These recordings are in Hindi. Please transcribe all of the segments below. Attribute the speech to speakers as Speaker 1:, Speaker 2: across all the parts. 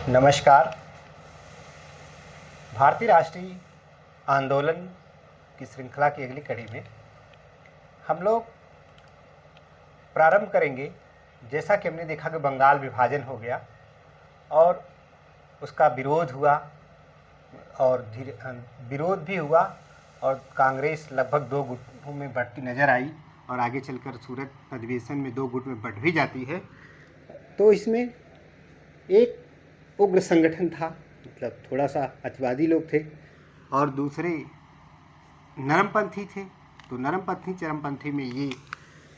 Speaker 1: नमस्कार। भारतीय राष्ट्रीय आंदोलन की श्रृंखला की अगली कड़ी में हम लोग प्रारंभ करेंगे। जैसा कि हमने देखा कि बंगाल विभाजन हो गया और उसका विरोध हुआ और विरोध भी हुआ और कांग्रेस लगभग 2 गुटों में बढ़ती नज़र आई और आगे चलकर सूरत अधिवेशन में 2 गुट में बढ़ भी जाती है। तो इसमें एक उग्र संगठन था, मतलब थोड़ा सा अतिवादी लोग थे और दूसरे नरमपंथी थे। तो नरमपंथी चरमपंथी में ये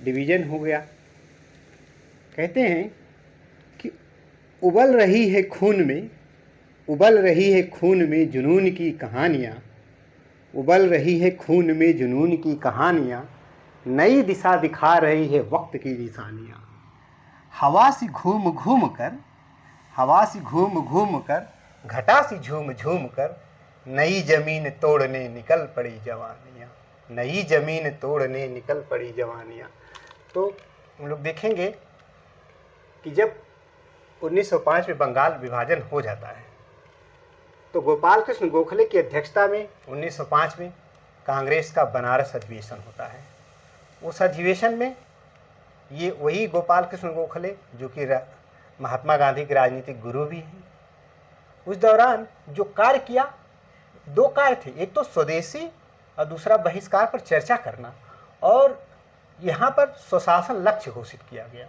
Speaker 1: डिवीज़न हो गया। कहते हैं कि उबल रही है खून में जुनून की कहानियाँ, उबल रही है खून में जुनून की कहानियाँ, नई दिशा दिखा रही है वक्त की निशानियाँ। हवा सी घूम घूम कर घटा सी झूम झूम कर नई जमीन तोड़ने निकल पड़ी जवानियाँ, नई जमीन तोड़ने निकल पड़ी जवानियाँ। तो हम लोग देखेंगे कि जब 1905 में बंगाल विभाजन हो जाता है तो गोपाल कृष्ण गोखले की अध्यक्षता में 1905 में कांग्रेस का बनारस अधिवेशन होता है। उस अधिवेशन में ये वही गोपाल कृष्ण गोखले जो कि महात्मा गांधी के राजनीतिक गुरु भी हैं, उस दौरान जो कार्य किया, 2 कार्य थे। एक तो स्वदेशी और दूसरा बहिष्कार पर चर्चा करना, और यहाँ पर स्वशासन लक्ष्य घोषित किया गया।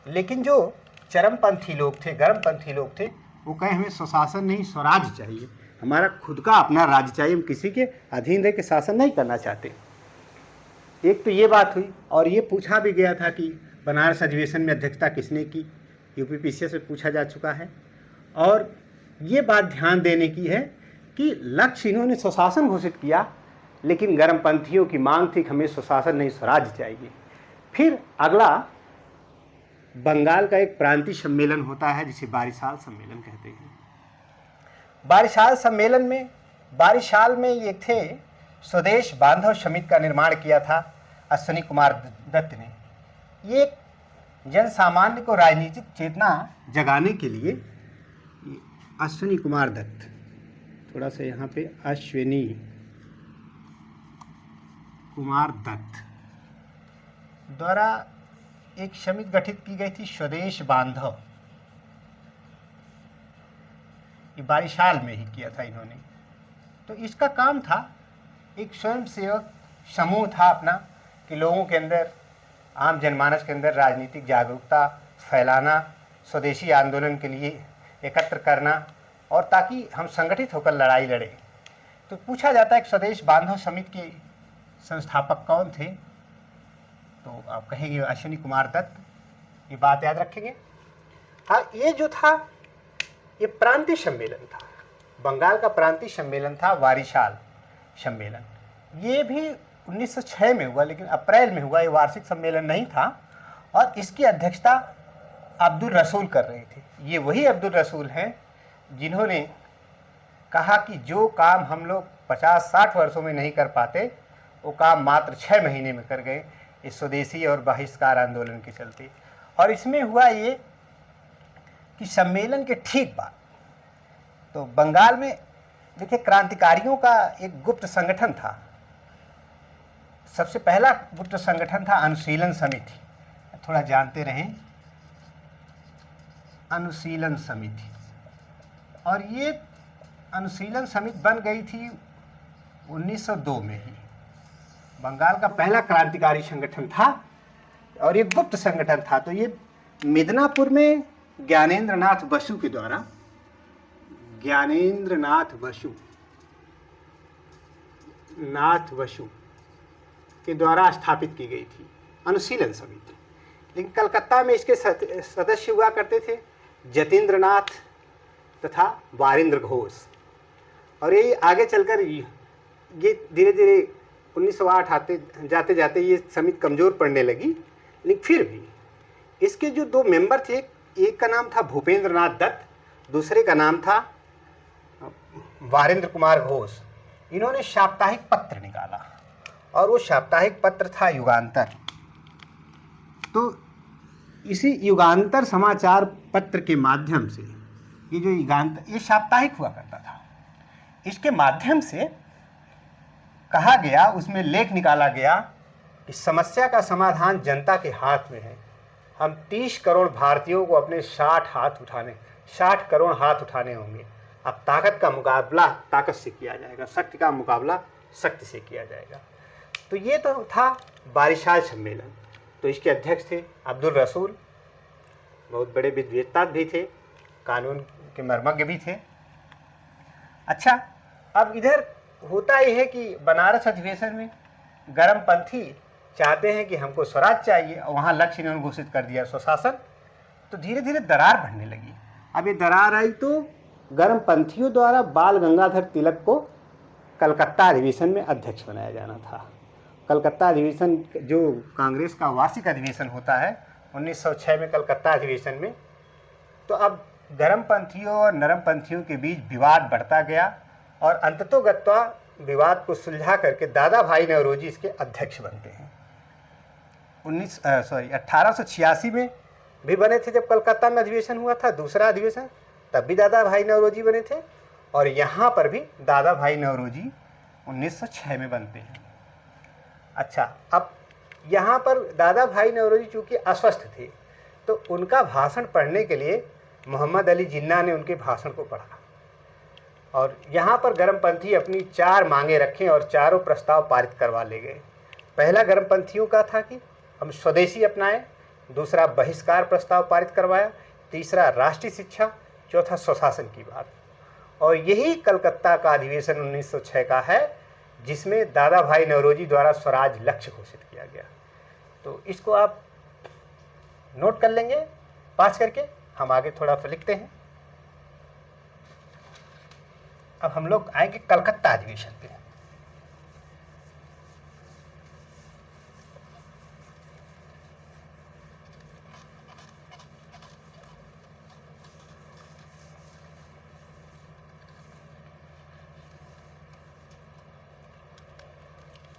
Speaker 1: लेकिन जो चरमपंथी लोग थे, गर्मपंथी लोग थे, वो कहे हमें स्वशासन नहीं स्वराज्य चाहिए, हमारा खुद का अपना राज्य चाहिए, हम किसी के अधीन रह के शासन नहीं करना चाहते। एक तो ये बात हुई। और ये पूछा भी गया था कि बनारस अधिवेशन में अध्यक्षता किसने की, यूपीपीसीएस से पूछा जा चुका है। और ये बात ध्यान देने की है कि लक्ष्य इन्होंने स्वशासन घोषित किया, लेकिन गर्मपंथियों की मांग थी कि हमें स्वशासन नहीं स्वराज्य चाहिए। फिर अगला बंगाल का एक प्रांतीय सम्मेलन होता है जिसे बारिशाल सम्मेलन कहते हैं। बारिशाल सम्मेलन में बारिशाल में ये थे स्वदेश बांधव समिति का निर्माण किया था अश्विनी कुमार दत्त ने। ये जन सामान्य को राजनीतिक चेतना जगाने के लिए अश्विनी कुमार दत्त, थोड़ा सा यहाँ पे अश्विनी कुमार दत्त द्वारा एक समिति गठित की गई थी, स्वदेश बांधव। ये बारिशाल में ही किया था इन्होंने। तो इसका काम था, एक स्वयंसेवक समूह था अपना, कि लोगों के अंदर, आम जनमानस के अंदर राजनीतिक जागरूकता फैलाना, स्वदेशी आंदोलन के लिए एकत्र करना, और ताकि हम संगठित होकर लड़ाई लड़ें। तो पूछा जाता है कि स्वदेश बांधव समिति के संस्थापक कौन थे, तो आप कहेंगे अश्विनी कुमार दत्त। ये बात याद रखेंगे। हाँ, ये जो था ये प्रांतीय सम्मेलन था, बंगाल का प्रांतीय सम्मेलन था, बारिशाल सम्मेलन। ये भी 1906 में हुआ, लेकिन अप्रैल में हुआ, ये वार्षिक सम्मेलन नहीं था। और इसकी अध्यक्षता अब्दुल रसूल कर रहे थे। ये वही अब्दुल रसूल हैं जिन्होंने कहा कि जो काम हम लोग 50-60 वर्षों में नहीं कर पाते, वो काम मात्र 6 महीने में कर गए, इस स्वदेशी और बहिष्कार आंदोलन के चलते। और इसमें हुआ ये कि सम्मेलन के ठीक बाद तो बंगाल में देखिए क्रांतिकारियों का एक गुप्त संगठन था। सबसे पहला गुप्त संगठन था अनुशीलन समिति, थोड़ा जानते रहें, अनुशीलन समिति। और ये अनुशीलन समिति बन गई थी 1902 में ही। बंगाल का पहला क्रांतिकारी संगठन था और ये गुप्त संगठन था। तो ये मिदनापुर में ज्ञानेंद्र नाथ बसु के द्वारा, ज्ञानेंद्र नाथ बसु के द्वारा स्थापित की गई थी अनुशीलन समिति। लेकिन कलकत्ता में इसके सदस्य हुआ करते थे जतीन्द्र नाथ तथा वारिंद्र घोष। और ये आगे चलकर ये धीरे धीरे 1908 जाते जाते ये समिति कमज़ोर पड़ने लगी। लेकिन फिर भी इसके जो 2 मेंबर थे, एक का नाम था भूपेंद्र नाथ दत्त, दूसरे का नाम था वारिंद्र कुमार घोष। इन्होंने साप्ताहिक पत्र निकाला और वो साप्ताहिक पत्र था युगांतर। तो इसी युगांतर समाचार पत्र के माध्यम से, ये जो युगांतर, ये साप्ताहिक हुआ करता था, इसके माध्यम से कहा गया, उसमें लेख निकाला गया कि समस्या का समाधान जनता के हाथ में है। हम 30 करोड़ भारतीयों को अपने 60 करोड़ हाथ उठाने होंगे। अब ताकत का मुकाबला ताकत से किया जाएगा, शक्ति का मुकाबला शक्ति से किया जाएगा। तो ये तो था बारिशाल सम्मेलन। तो इसके अध्यक्ष थे अब्दुल रसूल, बहुत बड़े विद्वता भी थे, कानून के मर्मज्ञ भी थे। अच्छा, अब इधर होता यह है कि बनारस अधिवेशन में गर्मपंथी चाहते हैं कि हमको स्वराज चाहिए, और वहाँ लक्ष्य इन्होंने घोषित कर दिया स्वशासन। तो धीरे धीरे दरार बढ़ने लगी। अब ये दरार आई तो गर्मपंथियों द्वारा बाल गंगाधर तिलक को कलकत्ता अधिवेशन में अध्यक्ष बनाया जाना था। कलकत्ता अधिवेशन जो कांग्रेस का वार्षिक अधिवेशन होता है 1906 में कलकत्ता अधिवेशन में, तो अब गर्मपंथियों और नरमपंथियों के बीच विवाद बढ़ता गया और अंततोगत्वा विवाद को सुलझा करके दादा भाई नौरोजी इसके अध्यक्ष बनते हैं। 1886 में भी बने थे जब कलकत्ता में अधिवेशन हुआ था, दूसरा अधिवेशन, तब भी दादा भाई नौरोजी बने थे, और यहाँ पर भी दादा भाई नौरोजी 1906 में बनते हैं। अच्छा, अब यहाँ पर दादा भाई नौरोजी चूँकि अस्वस्थ थे, तो उनका भाषण पढ़ने के लिए मोहम्मद अली जिन्ना ने उनके भाषण को पढ़ा, और यहाँ पर गर्मपंथी अपनी 4 मांगे रखें और चारों प्रस्ताव पारित करवा ले गए। पहला गर्मपंथियों का था कि हम स्वदेशी अपनाएं, दूसरा बहिष्कार प्रस्ताव पारित करवाया, तीसरा राष्ट्रीय शिक्षा, चौथा स्वशासन की बात। और यही कलकत्ता का अधिवेशन 1906 का है जिसमें दादा भाई नौरोजी द्वारा स्वराज लक्ष्य घोषित किया गया। तो इसको आप नोट कर लेंगे पास करके। हम आगे थोड़ा सा लिखते हैं। अब हम लोग आएंगे कलकत्ता अधिवेशन पे।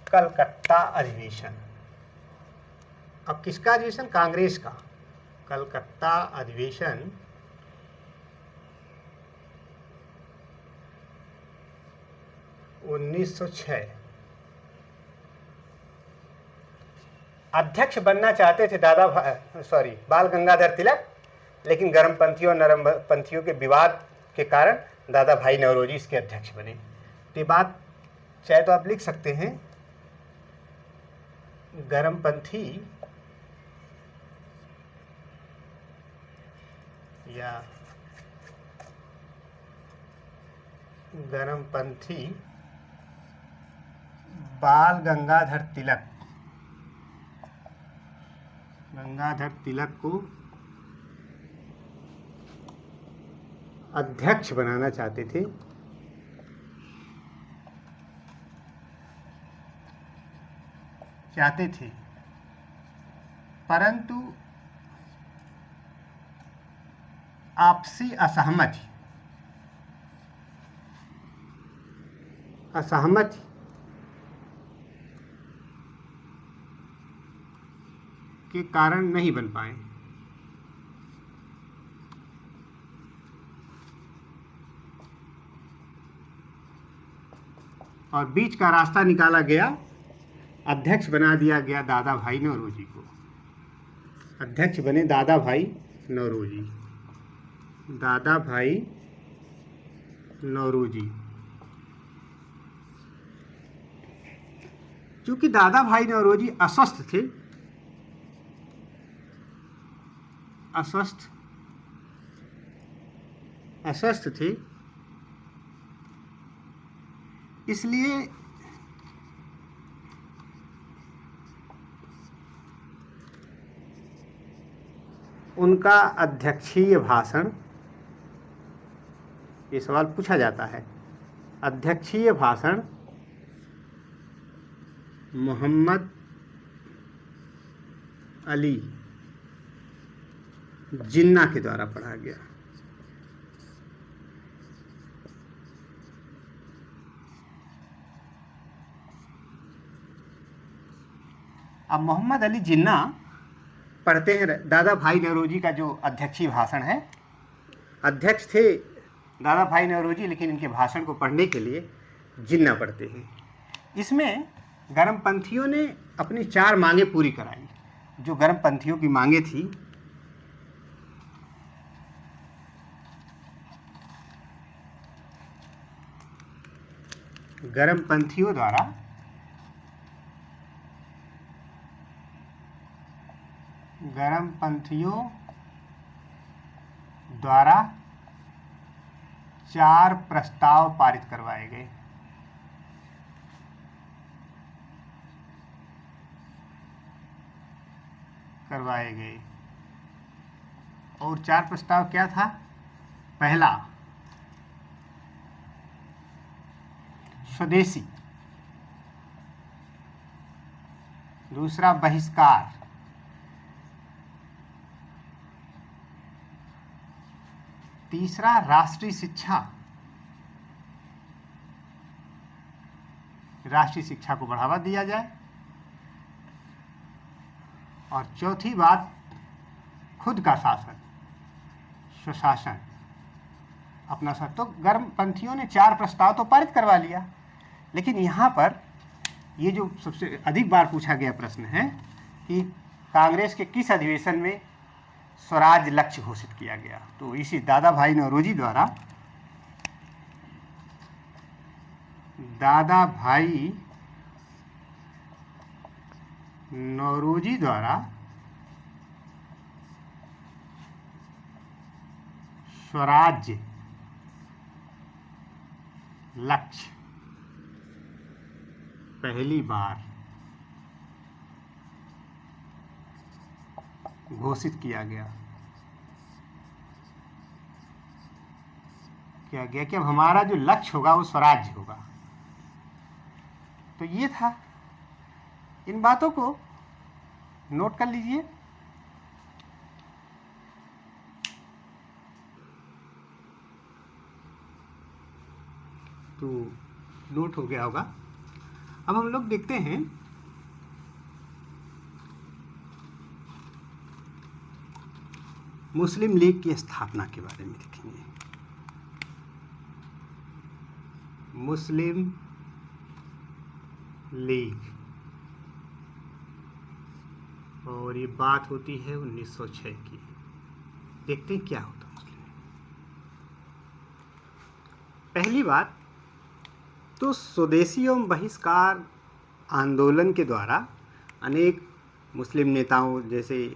Speaker 1: कलकत्ता अधिवेशन, अब किसका अधिवेशन? कांग्रेस का। कलकत्ता अधिवेशन 1906। अध्यक्ष बनना चाहते थे बाल गंगाधर तिलक, लेकिन गर्मपंथियों और नरमपंथियों के विवाद के कारण दादा भाई नौरोजी इसके अध्यक्ष बने। ये बात चाहे तो आप लिख सकते हैं, गर्मपंथी या गर्मपंथी बाल गंगाधर तिलक को अध्यक्ष बनाना चाहते थे, परंतु आपसी असहमति के कारण नहीं बन पाए। और बीच का रास्ता निकाला गया, अध्यक्ष बना दिया गया दादा भाई नौरोजी को। अध्यक्ष बने दादा भाई नौरोजी। क्योंकि दादा भाई नौरोजी अस्वस्थ थे, इसलिए उनका अध्यक्षीय भाषण, ये सवाल पूछा जाता है, अध्यक्षीय भाषण मोहम्मद अली जिन्ना के द्वारा पढ़ा गया। अब मोहम्मद अली जिन्ना पढ़ते हैं दादा भाई नौरोजी का जो अध्यक्षीय भाषण है, अध्यक्ष थे दादा भाई नौरोजी, लेकिन इनके भाषण को पढ़ने के लिए जिन्ना पढ़ते हैं। इसमें गर्मपंथियों ने अपनी 4 मांगे पूरी कराई। जो गर्मपंथियों की मांगे थी, गर्मपंथियों द्वारा 4 प्रस्ताव पारित करवाए गए। और 4 प्रस्ताव क्या था? पहला, स्वदेशी। दूसरा, बहिष्कार। तीसरा, राष्ट्रीय शिक्षा। राष्ट्रीय शिक्षा को बढ़ावा दिया जाए। और चौथी बात, खुद का शासन, स्वशासन, अपना शासन। तो गर्मपंथियों ने 4 प्रस्ताव तो पारित करवा लिया, लेकिन यहाँ पर ये जो सबसे अधिक बार पूछा गया प्रश्न है कि कांग्रेस के किस अधिवेशन में स्वराज लक्ष्य घोषित किया गया। तो इसी दादा भाई नौरोजी द्वारा स्वराज्य लक्ष्य पहली बार घोषित किया गया कि अब हमारा जो लक्ष्य होगा वो स्वराज्य होगा। तो ये था। इन बातों को नोट कर लीजिए। तो नोट हो गया होगा। अब हम लोग देखते हैं मुस्लिम लीग की स्थापना के बारे में देखेंगे। मुस्लिम लीग, और ये बात होती है 1906 की। देखते हैं क्या होता है मुस्लिम लीग। पहली बात तो स्वदेशी एवं बहिष्कार आंदोलन के द्वारा अनेक मुस्लिम नेताओं, जैसे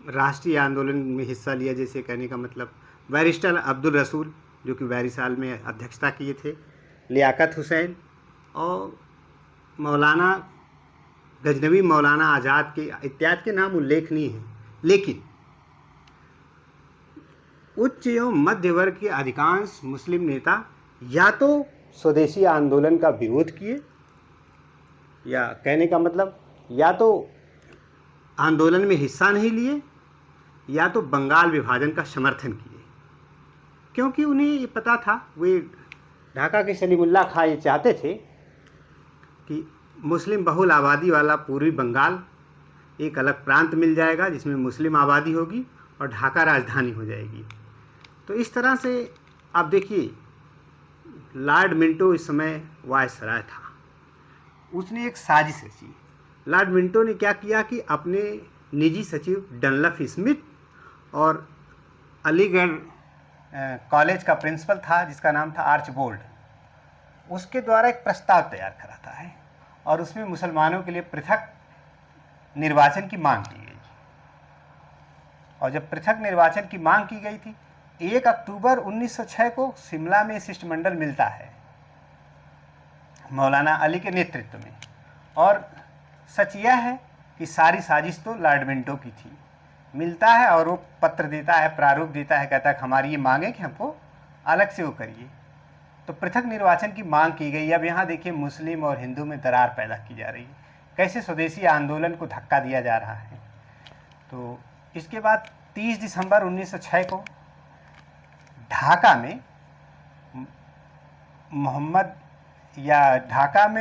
Speaker 1: राष्ट्रीय आंदोलन में हिस्सा लिया, जैसे कहने का मतलब बैरिस्टर अब्दुल रसूल, जो कि बैरिसाल में अध्यक्षता किए थे, लियाकत हुसैन और मौलाना गजनवी, मौलाना आज़ाद के इत्यादि के नाम उल्लेखनीय हैं। लेकिन उच्च एवं मध्य वर्ग के अधिकांश मुस्लिम नेता या तो स्वदेशी आंदोलन का विरोध किए, या कहने का मतलब या तो आंदोलन में हिस्सा नहीं लिए, या तो बंगाल विभाजन का समर्थन किए। क्योंकि उन्हें ये पता था, वे ढाका के सलीमुल्लाह खां ये चाहते थे कि मुस्लिम बहुल आबादी वाला पूर्वी बंगाल एक अलग प्रांत मिल जाएगा जिसमें मुस्लिम आबादी होगी और ढाका राजधानी हो जाएगी। तो इस तरह से आप देखिए, लॉर्ड मिंटो इस समय वायसराय था, उसने एक साजिश रची। लॉर्ड मिंटो ने क्या किया कि अपने निजी सचिव डनलप स्मिथ और अलीगढ़ कॉलेज का प्रिंसिपल था जिसका नाम था आर्चबोल्ड, उसके द्वारा एक प्रस्ताव तैयार कराता है और उसमें मुसलमानों के लिए पृथक निर्वाचन की मांग की गई। और जब पृथक निर्वाचन की मांग की गई थी, 1 अक्टूबर 1906 को शिमला में शिष्टमंडल मिलता है मौलाना अली के नेतृत्व में। और सच यह है कि सारी साजिश तो लॉर्ड मिंटो की थी। मिलता है और वो पत्र देता है, प्रारूप देता है, कहता है कि हमारी ये मांग है कि हमको अलग से वो करिए। तो पृथक निर्वाचन की मांग की गई। अब यहाँ देखिए मुस्लिम और हिंदू में दरार पैदा की जा रही है, कैसे स्वदेशी आंदोलन को धक्का दिया जा रहा है। तो इसके बाद 30 दिसंबर 1906 को ढाका में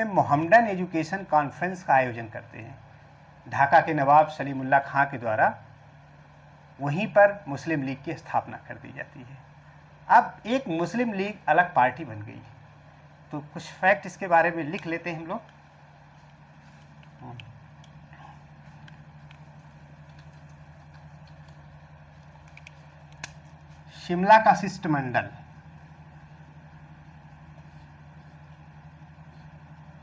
Speaker 1: मोहम्मदन एजुकेशन कॉन्फ्रेंस का आयोजन करते हैं। ढाका के नवाब सलीमुल्लाह खां के द्वारा वहीं पर मुस्लिम लीग की स्थापना कर दी जाती है। अब एक मुस्लिम लीग अलग पार्टी बन गई। तो कुछ फैक्ट इसके बारे में लिख लेते हैं हम लोग। शिमला का शिष्टमंडल,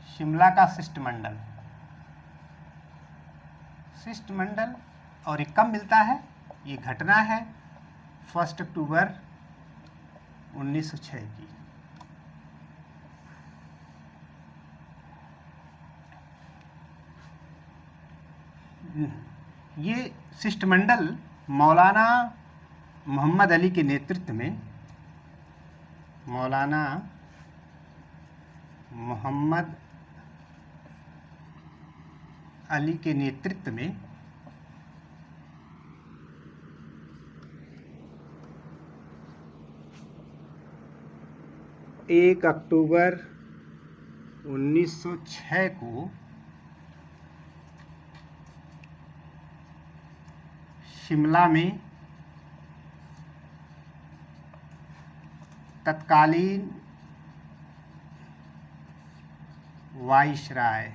Speaker 1: शिमला का शिष्टमंडल, शिष्टमंडल और ये कब मिलता है? ये घटना है 1 अक्टूबर 1906 की। ये शिष्टमंडल मौलाना मोहम्मद अली के नेतृत्व में, मौलाना मोहम्मद अली के नेतृत्व में 1 अक्टूबर 1906 को शिमला में तत्कालीन वाइसरॉय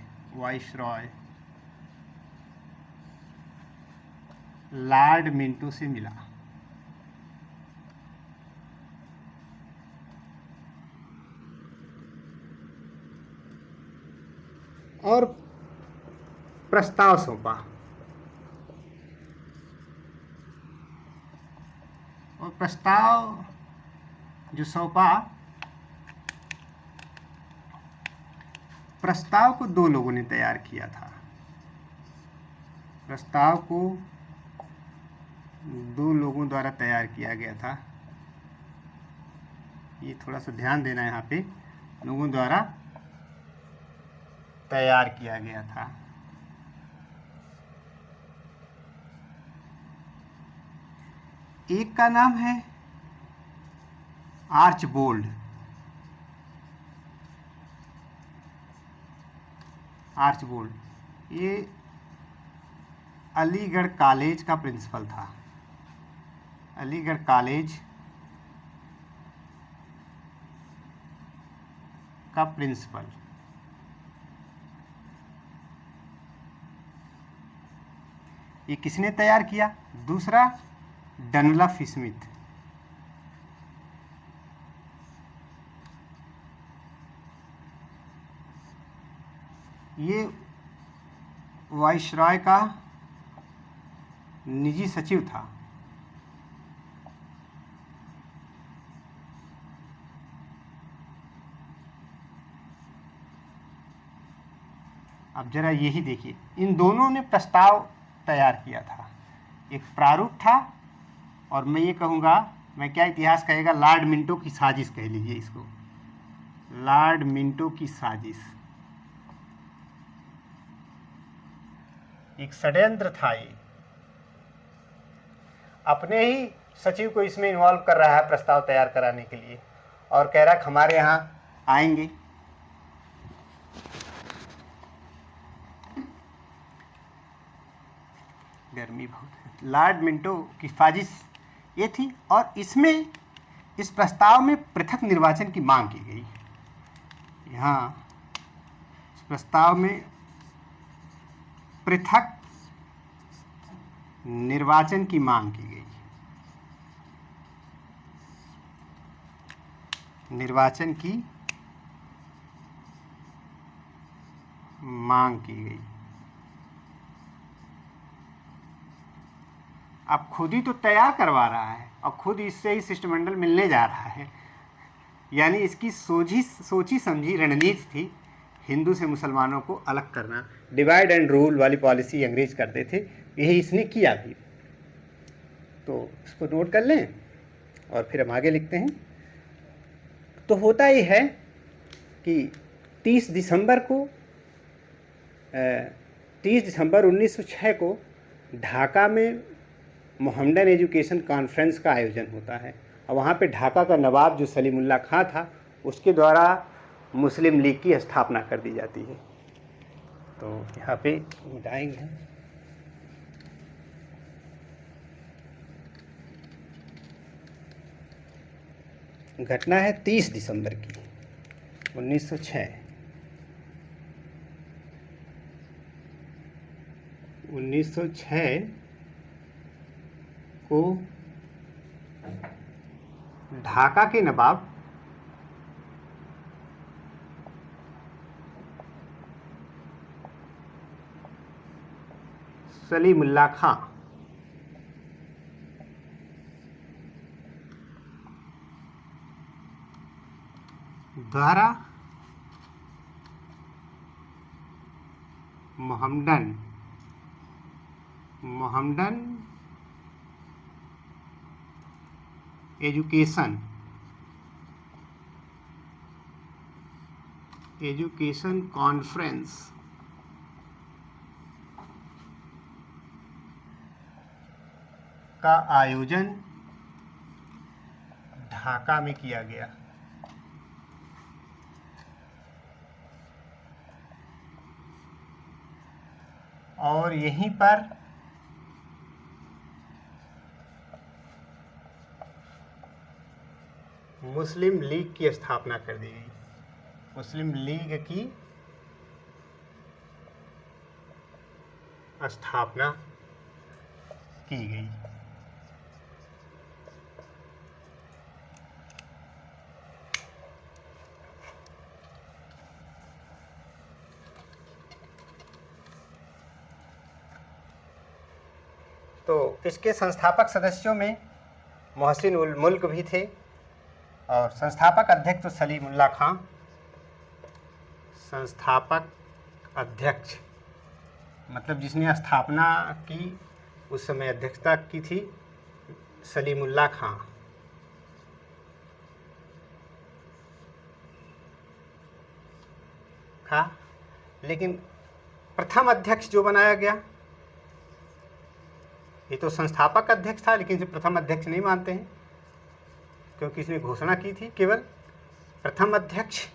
Speaker 1: लॉर्ड मिंटो से मिला। और प्रस्ताव सौंपा, और प्रस्ताव जो सौंपा, प्रस्ताव को 2 लोगों ने तैयार किया था। प्रस्ताव को 2 लोगों द्वारा तैयार किया गया था। ये थोड़ा सा ध्यान देना, यहाँ पे लोगों द्वारा तैयार किया गया था। एक का नाम है आर्चबोल्ड, ये अलीगढ़ कॉलेज का प्रिंसिपल था। अलीगढ़ कॉलेज का प्रिंसिपल। ये किसने तैयार किया? दूसरा डनलप स्मिथ। ये वाइसरॉय का निजी सचिव था। अब जरा यही देखिए, इन दोनों ने प्रस्ताव तैयार किया था। एक प्रारूप था, और मैं ये कहूँगा, मैं क्या इतिहास कहेगा, लॉर्ड मिंटो की साजिश कह लीजिए इसको, लॉर्ड मिंटो की साजिश। एक षड्यंत्र था। ये अपने ही सचिव को इसमें इन्वॉल्व कर रहा है प्रस्ताव तैयार कराने के लिए, और कह रहा है कि हमारे यहाँ आएंगे। गर्मी बहुत है। लॉर्ड मिंटो की साजिश ये थी, और इसमें, इस प्रस्ताव में पृथक निर्वाचन की मांग की गई। यहाँ इस प्रस्ताव में पृथक निर्वाचन की मांग की गई। निर्वाचन की मांग की गई। अब खुद ही तो तैयार करवा रहा है, और खुद इससे ही शिष्टमंडल मिलने जा रहा है। यानी इसकी सोची समझी रणनीति थी हिंदू से मुसलमानों को अलग करना। डिवाइड एंड रूल वाली पॉलिसी अंग्रेज करते थे, यही इसने किया भी। तो इसको नोट कर लें और फिर हम आगे लिखते हैं। तो होता ये है कि 30 दिसंबर 1906 को ढाका में मोहम्मदन एजुकेशन कॉन्फ्रेंस का आयोजन होता है, और वहाँ पे ढाका का नवाब जो सलीमुल्लाह खां था, उसके द्वारा मुस्लिम लीग की स्थापना कर दी जाती है। तो यहाँ पे मिटाएंगे। घटना है 30 दिसंबर की 1906। 1906 को ढाका के नवाब सलीमुल्लाह खां द्वारा मोहम्मडन एजुकेशन कॉन्फ्रेंस का आयोजन ढाका में किया गया। और यहीं पर मुस्लिम लीग की स्थापना कर दी गई। मुस्लिम लीग की स्थापना की गई। तो इसके संस्थापक सदस्यों में मोहसिन उल मुल्क भी थे और संस्थापक अध्यक्ष तो सलीमुल्लाह खां। संस्थापक अध्यक्ष मतलब जिसने स्थापना की, उस समय अध्यक्षता की थी सलीमुल्लाह खां। लेकिन प्रथम अध्यक्ष जो बनाया गया, ये तो संस्थापक अध्यक्ष था लेकिन इसे प्रथम अध्यक्ष नहीं मानते हैं, क्योंकि इसने घोषणा की थी केवल प्रथम अध्यक्ष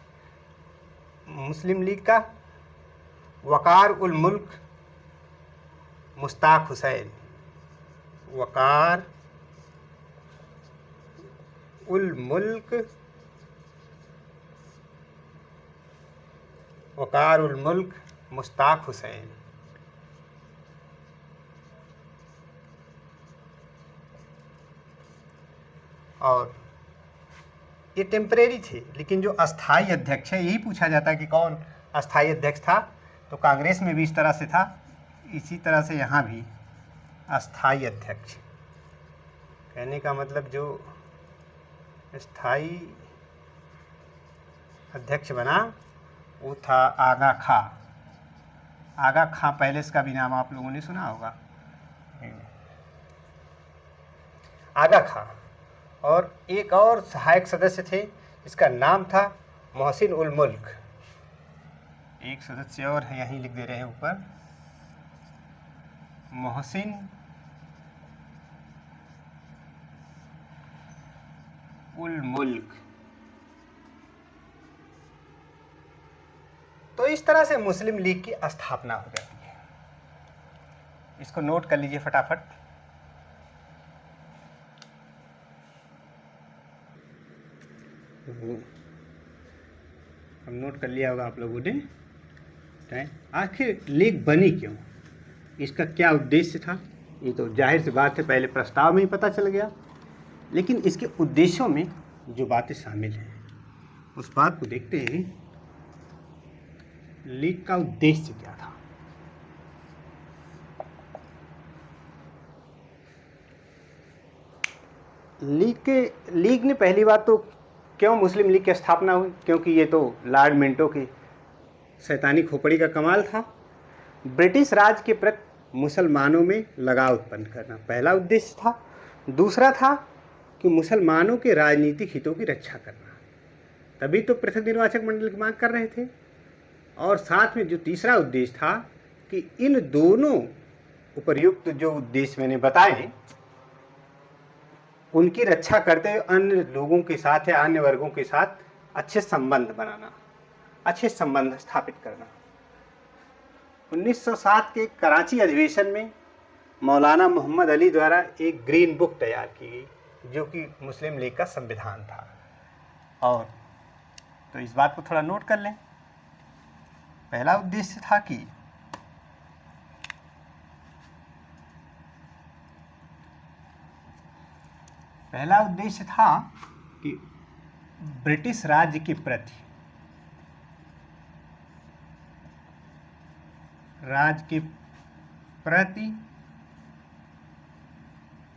Speaker 1: मुस्लिम लीग का वकार उल मुल्क मुश्ताक हुसैन। वकार उल मुल्क मुश्ताक हुसैन। और ये टेम्परेरी थे, लेकिन जो अस्थाई अध्यक्ष है, यही पूछा जाता है कि कौन अस्थाई अध्यक्ष था। तो कांग्रेस में भी इस तरह से था, इसी तरह से यहाँ भी अस्थाई अध्यक्ष। कहने का मतलब जो स्थाई अध्यक्ष बना वो था आगा खां। आगा खां पैलेस का भी नाम आप लोगों ने सुना होगा, आगा खां। और एक और सहायक सदस्य थे जिसका नाम था मोहसिन उल मुल्क। एक सदस्य और है, यहीं लिख दे रहे हैं ऊपर, मोहसिन उल मुल्क। तो इस तरह से मुस्लिम लीग की स्थापना हो जाती है। इसको नोट कर लीजिए फटाफट। अब नोट कर लिया होगा आप लोगों ने। आखिर लीग बनी क्यों, इसका क्या उद्देश्य था, ये तो जाहिर सी बात है पहले प्रस्ताव में ही पता चल गया। लेकिन इसके उद्देश्यों में जो बातें शामिल हैं उस बात को देखते हैं। लीग का उद्देश्य क्या था। लीग ने पहली बात तो क्यों मुस्लिम लीग की स्थापना हुई, क्योंकि ये तो लॉर्ड मिंटो की शैतानी खोपड़ी का कमाल था। ब्रिटिश राज के प्रति मुसलमानों में लगाव उत्पन्न करना पहला उद्देश्य था। दूसरा था कि मुसलमानों के राजनीतिक हितों की रक्षा करना, तभी तो पृथक निर्वाचक मंडल की मांग कर रहे थे। और साथ में जो तीसरा उद्देश्य था कि इन दोनों उपर्युक्त जो उद्देश्य मैंने बताए उनकी रक्षा करते हुए अन्य लोगों के साथ या अन्य वर्गों के साथ अच्छे संबंध बनाना, अच्छे संबंध स्थापित करना। 1907 के कराची अधिवेशन में मौलाना मोहम्मद अली द्वारा एक ग्रीन बुक तैयार की गई जो कि मुस्लिम लीग का संविधान था। और तो इस बात को थोड़ा नोट कर लें। पहला उद्देश्य था कि ब्रिटिश राज्य के प्रति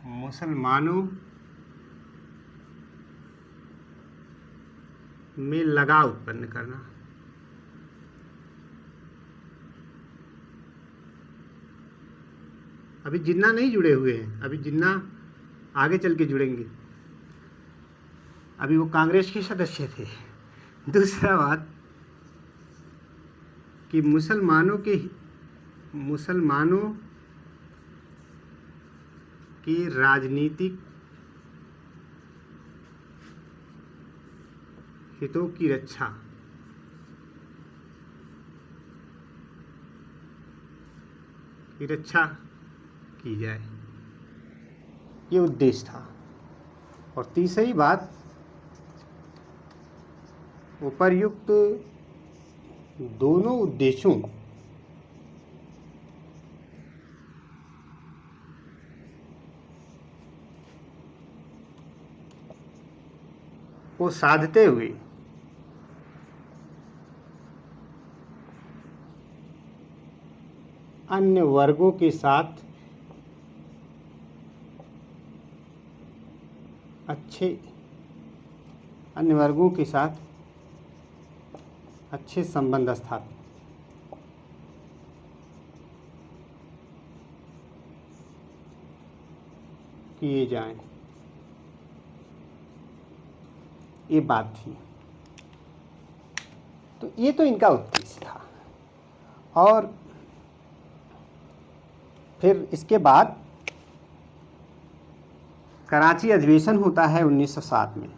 Speaker 1: मुसलमानों में लगाव उत्पन्न करना। अभी जिन्ना नहीं जुड़े हुए हैं, अभी जिन्ना आगे चल के जुड़ेंगे, अभी वो कांग्रेस के सदस्य थे। दूसरा बात कि मुसलमानों की राजनीतिक हितों की रक्षा की जाए, ये उद्देश्य था। और तीसरी बात, उपर्युक्त दोनों उद्देश्यों को साधते हुए अन्य वर्गों के साथ अच्छे संबंध स्थापित किए जाएं, ये बात थी। तो ये तो इनका उद्देश्य था। और फिर इसके बाद कराची अधिवेशन होता है 1907 में।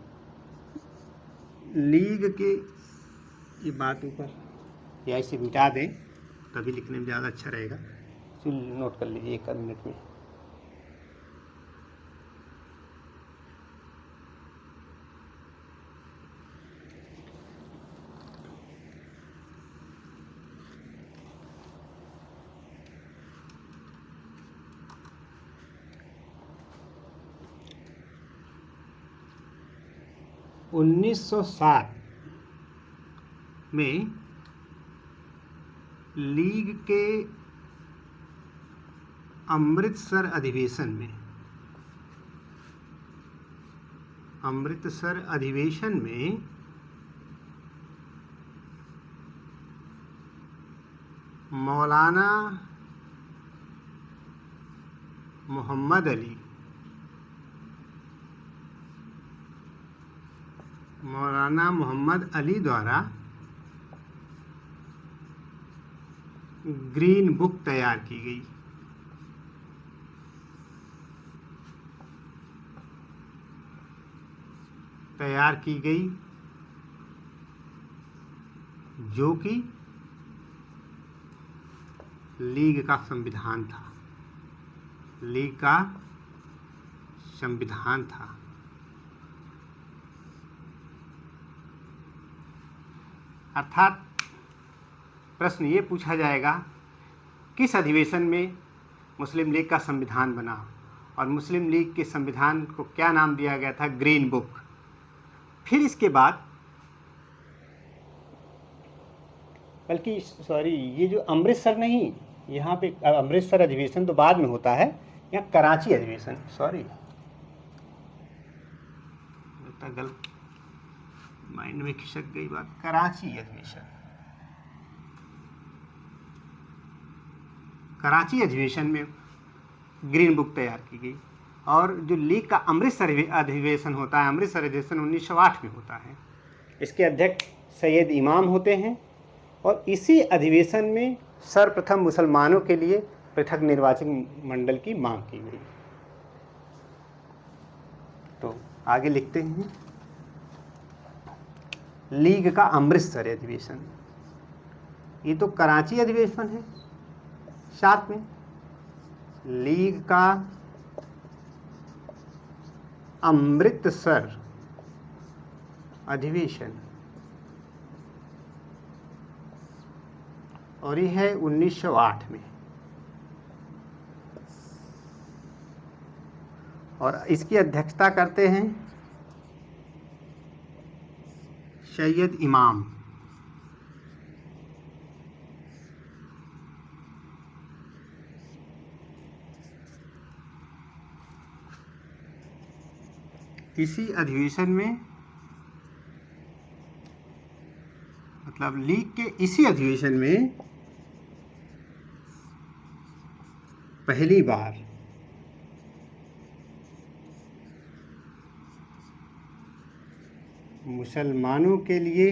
Speaker 1: लीग के, ये बात ऊपर या इसे मिटा दें तभी लिखने में ज़्यादा अच्छा रहेगा, नोट कर लीजिए 1 मिनट में। (1907) में लीग के अमृतसर अधिवेशन में मौलाना मोहम्मद अली द्वारा ग्रीन बुक तैयार की गई, जो कि लीग का संविधान था। अर्थात प्रश्न ये पूछा जाएगा, किस अधिवेशन में मुस्लिम लीग का संविधान बना, और मुस्लिम लीग के संविधान को क्या नाम दिया गया था? Green book. फिर इसके बाद, बल्कि सॉरी, ये जो अमृतसर नहीं, यहाँ पे अमृतसर अधिवेशन तो बाद में होता है, यहाँ कराची अधिवेशन, सॉरी गलत माइंड में खिसक गई बात। कराची अधिवेशन में ग्रीन बुक तैयार की गई। और जो लीग का अमृतसर अधिवेशन होता है, अमृतसर अधिवेशन 1908 में होता है। इसके अध्यक्ष सैयद इमाम होते हैं, और इसी अधिवेशन में सर्वप्रथम मुसलमानों के लिए पृथक निर्वाचन मंडल की मांग की गई। तो आगे लिखते हैं, लीग का अमृतसर अधिवेशन, ये तो कराची अधिवेशन है। साथ में लीग का अमृतसर अधिवेशन, और ये है 1908 में, और इसकी अध्यक्षता करते हैं सैयद इमाम। इसी अधिवेशन में, मतलब लीग के इसी अधिवेशन में पहली बार मुसलमानों के लिए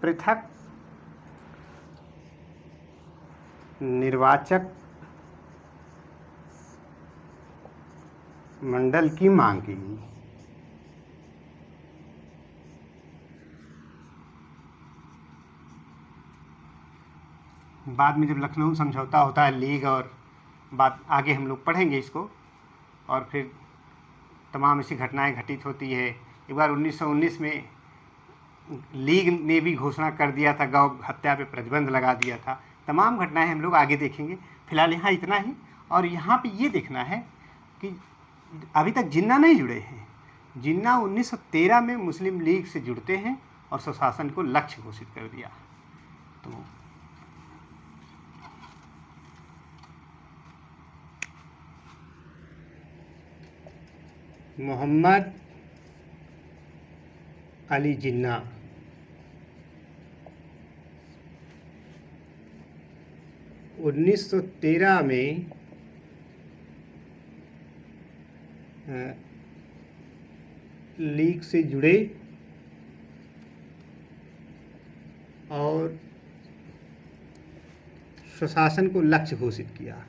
Speaker 1: पृथक निर्वाचक मंडल की मांग की गई। बाद में जब लखनऊ समझौता होता है लीग, और बात आगे हम लोग पढ़ेंगे इसको, और फिर तमाम ऐसी घटनाएं घटित होती है। एक बार 1919 में लीग ने भी घोषणा कर दिया था, गौ हत्या पे प्रतिबंध लगा दिया था। तमाम घटनाएं हम लोग आगे देखेंगे, फिलहाल यहाँ इतना ही। और यहाँ पे ये देखना है कि अभी तक जिन्ना नहीं जुड़े हैं। जिन्ना 1913 में मुस्लिम लीग से जुड़ते हैं और स्वशासन को लक्ष्य घोषित कर दिया। तो मोहम्मद अली जिन्ना उन्नीस सौ 13 में लीग से जुड़े और स्वशासन को लक्ष्य घोषित किया।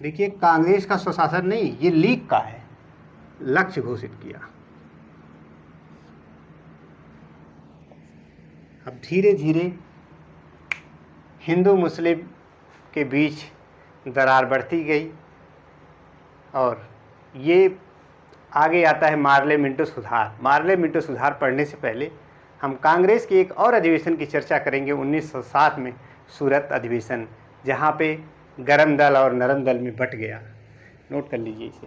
Speaker 1: देखिए, कांग्रेस का स्वशासन नहीं, ये लीग का है, लक्ष्य घोषित किया। अब धीरे धीरे हिंदू मुस्लिम के बीच दरार बढ़ती गई, और ये आगे आता है मार्ले मिंटो सुधार। मार्ले मिंटो सुधार पढ़ने से पहले हम कांग्रेस के एक और अधिवेशन की चर्चा करेंगे, 1907 में सूरत अधिवेशन, जहाँ पे गरम दल और नरम दल में बट गया। नोट कर लीजिए इसे।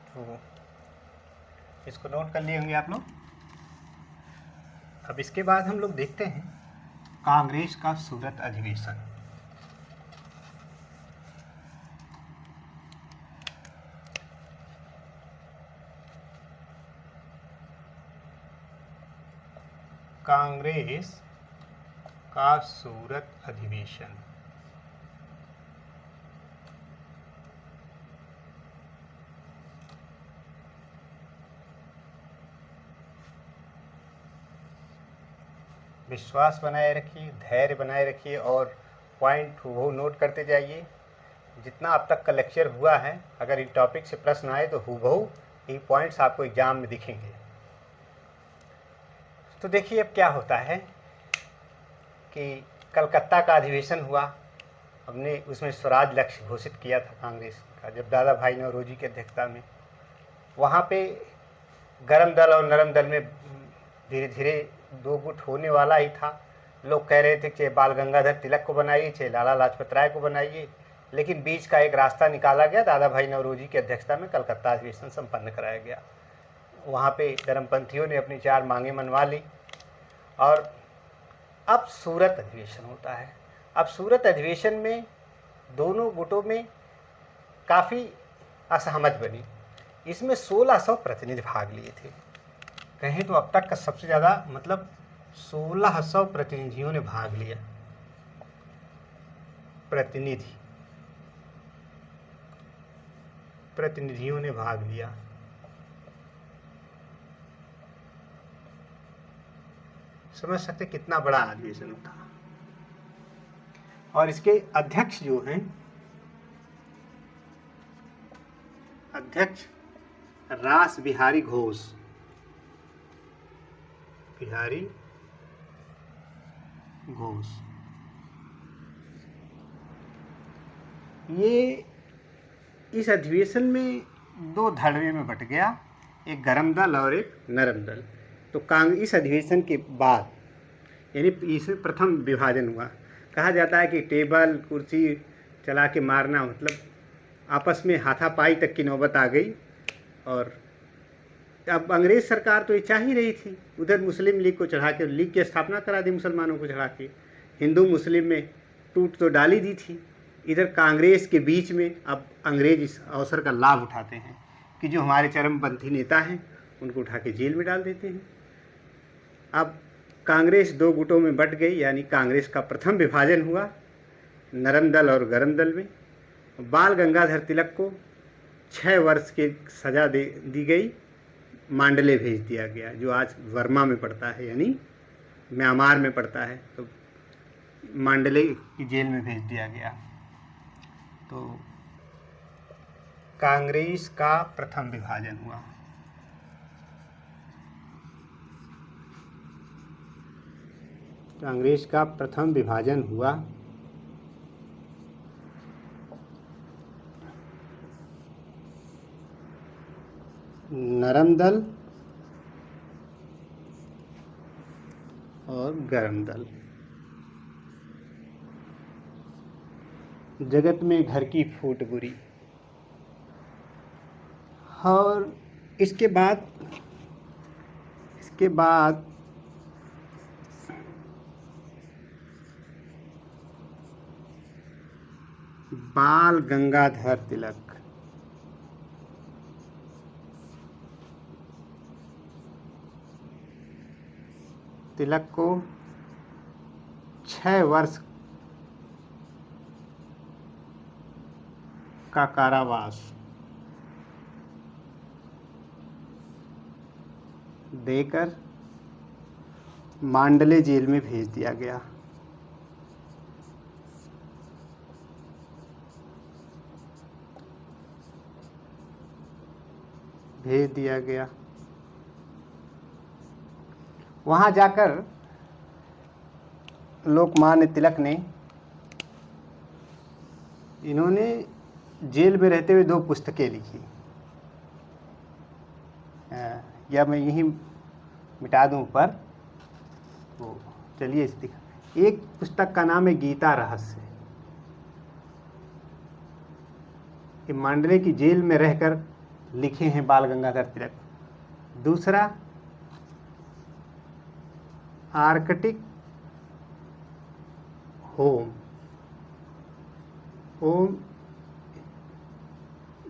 Speaker 1: तो इसको नोट कर लिए होंगे आप लोग। अब इसके बाद हम लोग देखते हैं कांग्रेस का सूरत अधिवेशन। कांग्रेस का सूरत अधिवेशन विश्वास बनाए रखिए, धैर्य बनाए रखिए, और पॉइंट वो नोट करते जाइए। जितना अब तक का लेक्चर हुआ है, अगर इन टॉपिक से प्रश्न आए तो हूबहू ये पॉइंट्स आपको एग्जाम में दिखेंगे। तो देखिए अब क्या होता है कि कलकत्ता का अधिवेशन हुआ, हमने उसमें स्वराज लक्ष्य घोषित किया था कांग्रेस का, जब दादा भाई नौरोजी की अध्यक्षता में। वहाँ पे गरम दल और नरम दल में धीरे धीरे दो गुट होने वाला ही था। लोग कह रहे थे कि चाहे बाल गंगाधर तिलक को बनाइए, चाहे लाला लाजपत राय को बनाइए, लेकिन बीच का एक रास्ता निकाला गया। दादा भाई नौरोजी की अध्यक्षता में कलकत्ता अधिवेशन संपन्न कराया गया। वहाँ पे धर्मपंथियों ने अपनी 4 मांगें मनवा ली, और अब सूरत अधिवेशन होता है। अब सूरत अधिवेशन में दोनों गुटों में काफ़ी असहमति बनी। इसमें 1600 प्रतिनिधि भाग लिए थे। कहें तो अब तक का सबसे ज़्यादा, मतलब 1600 प्रतिनिधियों ने भाग लिया। प्रतिनिधियों ने भाग लिया। समझ सकते कितना बड़ा अधिवेशन था। और इसके अध्यक्ष जो हैं, अध्यक्ष रास बिहारी घोष, बिहारी घोष। ये इस अधिवेशन में दो धड़े में बट गया, एक गरम दल और एक नरम दल। तो इस अधिवेशन के बाद यानी इसमें प्रथम विभाजन हुआ। कहा जाता है कि टेबल कुर्सी चला के मारना, मतलब आपस में हाथापाई तक की नौबत आ गई। और अब अंग्रेज़ सरकार तो ये चाह ही रही थी, उधर मुस्लिम लीग को चढ़ा के लीग की स्थापना करा दी, मुसलमानों को चढ़ा के हिंदू मुस्लिम में टूट तो डाली दी थी। इधर कांग्रेस के बीच में अब अंग्रेज इस अवसर का लाभ उठाते हैं कि जो हमारे चरमपंथी नेता हैं उनको उठा के जेल में डाल देते हैं। अब कांग्रेस दो गुटों में बट गई, यानी कांग्रेस का प्रथम विभाजन हुआ नरम दल और गरम दल में। बाल गंगाधर तिलक को 6 वर्ष की सज़ा दी गई, मांडले भेज दिया गया, जो आज वर्मा में पड़ता है यानी म्यांमार में पड़ता है। तो मांडले की जेल में भेज दिया गया। तो कांग्रेस का प्रथम विभाजन हुआ। कांग्रेस का प्रथम विभाजन हुआ। नरम दल और गरम दल। जगत में घर की फूट बुरी। और इसके बाद बाल गंगाधर तिलक को 6 वर्ष का कारावास देकर मांडले जेल में भेज दिया गया। वहाँ जाकर लोकमान्य तिलक ने, इन्होंने जेल में रहते हुए 2 पुस्तकें लिखी। या मैं यहीं मिटा दूं ऊपर, तो चलिए एक पुस्तक का नाम है गीता रहस्य। ये मांडले की जेल में रहकर लिखे हैं बाल गंगाधर तिलक। दूसरा Arctic home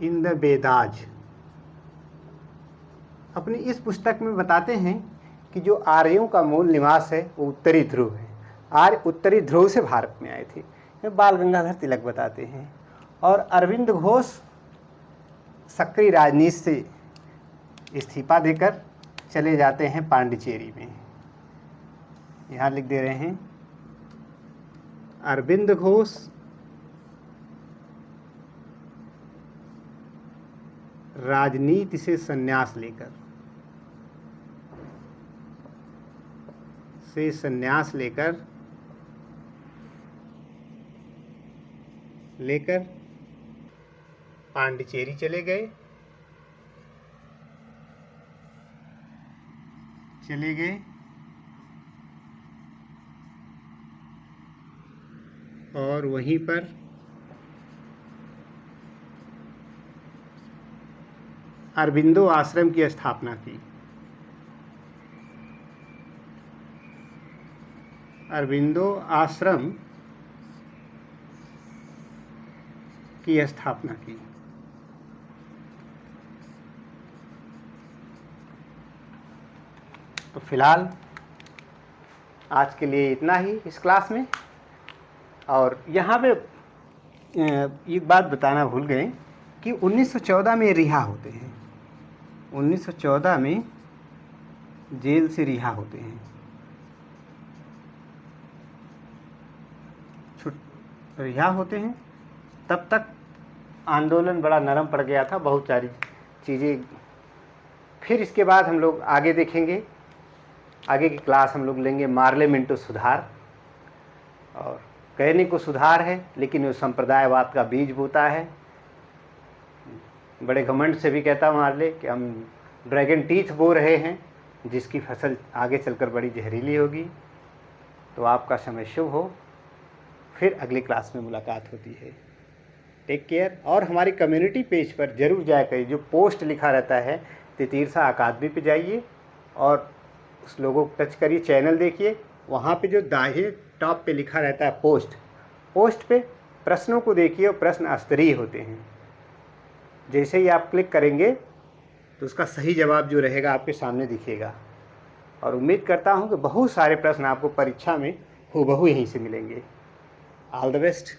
Speaker 1: in the Vedas. अपनी इस पुस्तक में बताते हैं कि जो आर्यों का मूल निवास है वो उत्तरी ध्रुव है। आर्य उत्तरी ध्रुव से भारत में आए थे, ये बाल गंगाधर तिलक बताते हैं। और अरविंद घोष सक्रिय राजनीति से इस्तीफा देकर चले जाते हैं पांडिचेरी में। यहाँ लिख दे रहे हैं, अरविंद घोष राजनीति से संन्यास लेकर पांडिचेरी चले गए और वहीं पर अरबिंदो आश्रम की स्थापना की। अरबिंदो आश्रम की स्थापना की। तो फिलहाल आज के लिए इतना ही इस क्लास में। और यहाँ पे एक बात बताना भूल गए कि 1914 में रिहा होते हैं। 1914 में जेल से रिहा होते हैं, रिहा होते हैं। तब तक आंदोलन बड़ा नरम पड़ गया था, बहुत सारी चीज़ें। फिर इसके बाद हम लोग आगे देखेंगे आगे की क्लास हम लोग लेंगे मार्ले मिंटो सुधार। और कहने को सुधार है लेकिन वो संप्रदायवाद का बीज बोता है। बड़े घमंड से भी कहता मार्ले कि हम ड्रैगन टीथ बो रहे हैं जिसकी फसल आगे चलकर बड़ी जहरीली होगी। तो आपका समय शुभ हो, फिर अगली क्लास में मुलाकात होती है। Take care. और हमारी कम्युनिटी पेज पर जरूर जाया करिए, जो पोस्ट लिखा रहता है तितीरसा अकादमी पे जाइए और उस लोगों को टच करिए, चैनल देखिए, वहाँ पे जो दाहिने टॉप पे लिखा रहता है पोस्ट पे प्रश्नों को देखिए और प्रश्न स्तरीय होते हैं। जैसे ही आप क्लिक करेंगे तो उसका सही जवाब जो रहेगा आपके सामने दिखेगा। और उम्मीद करता हूँ कि बहुत सारे प्रश्न आपको परीक्षा में हूबहू यहीं से मिलेंगे। All the best.